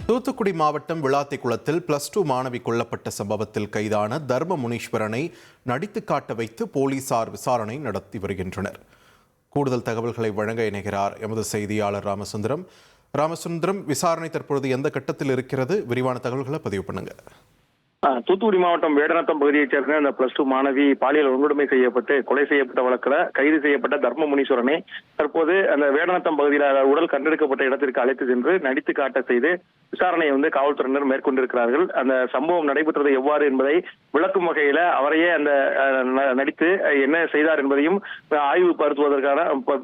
தூத்துக்குடி மாவட்டம் விளாத்திக்குளத்தில் +2 மாணவி கொல்லப்பட்ட சம்பவத்தில் கைதான தர்ம முனீஸ்வரனை நடித்து காட்ட வைத்து போலீசார் விசாரணை நடத்தி வருகின்றனர். கூடுதல் தகவல்களை வழங்க இணைகிறார் எமது செய்தியாளர் ராமசுந்தரம். விசாரணை தற்பொழுது எந்த கட்டத்தில் இருக்கிறது? விரிவான தகவல்களை பதிவு பண்ணுங்க. தூத்துக்குடி மாவட்டம் வேடநத்தம் பகுதியைச் சேர்ந்த அந்த +2 மாணவி பாலியல் வன்கொடுமை செய்யப்பட்டு கொலை செய்யப்பட்ட வழக்கில் கைது செய்யப்பட்ட தர்ம முனீஸ்வரனை தற்போது அந்த வேடநத்தம் பகுதியில் உடல் கண்டெடுக்கப்பட்ட இடத்திற்கு அழைத்து சென்று நடித்து காட்ட செய்து விசாரணையை காவல்துறையினர் மேற்கொண்டிருக்கிறார்கள். அந்த சம்பவம் நடைபெற்றது எவ்வாறு என்பதை விளக்கும் வகையில அவரையே அந்த நடித்து என்ன செய்தார் என்பதையும் ஆய்வு படுத்துவதற்கான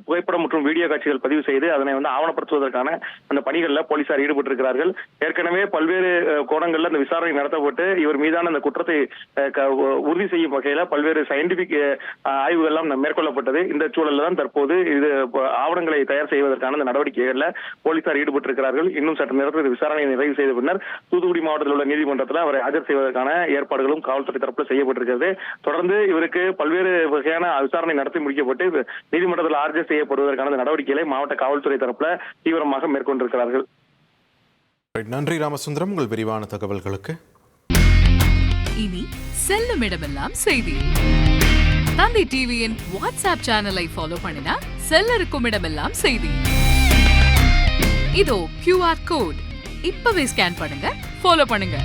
புகைப்படம் மற்றும் வீடியோ காட்சிகள் பதிவு செய்து அதனை ஆவணப்படுத்துவதற்கான அந்த பணிகளில் போலீசார் ஈடுபட்டிருக்கிறார்கள். ஏற்கனவே பல்வேறு கோணங்கள்ல அந்த விசாரணை நடத்தப்பட்டு இவர் மீதான அந்த குற்றத்தை உறுதி செய்யும் வகையில பல்வேறு சயின்டிபிக் ஆய்வுகள் எல்லாம் மேற்கொள்ளப்பட்டது. இந்த சூழலில் தான் தற்போது இது ஆவணங்களை தயார் செய்வதற்கான அந்த நடவடிக்கைகள்ல போலீசார் ஈடுபட்டிருக்கிறார்கள். இன்னும் சற்று நேரத்தில் விசாரணையை நிறைவு செய்த பின்னர் தூத்துக்குடி மாவட்டத்தில் உள்ள நீதிமன்றத்தில் அவரை ஆஜர் செய்வதற்கான ஏற்பாடுகளும் காவல்துறை தரப்பில் செய்யப்பட்டிருக்கிறது. தொடர்ந்து இவருக்கு பல்வேறு வகையான விசாரணை நடத்தி முடிக்கப்பட்டு நீதிமன்றத்தில் ஆஜர் செய்யப்படுவதற்கான நடவடிக்கைகளை மாவட்ட காவல்துறை தரப்பில் தீவிரமாக மேற்கொண்டிருக்கிறார்கள். நன்றி ராமசுந்தரம், உங்கள் விரிவான தகவல்களுக்கு. இனி செல்லும் இடமெல்லாம் செய்தி. தந்தி டிவியின் வாட்ஸ்அப் சேனலை ஃபாலோ பண்ணினா செல்ல இருக்கும் இடமெல்லாம் செய்தி. இதோ QR கோட் இப்பவே ஸ்கேன் பண்ணுங்க, ஃபாலோ பண்ணுங்க.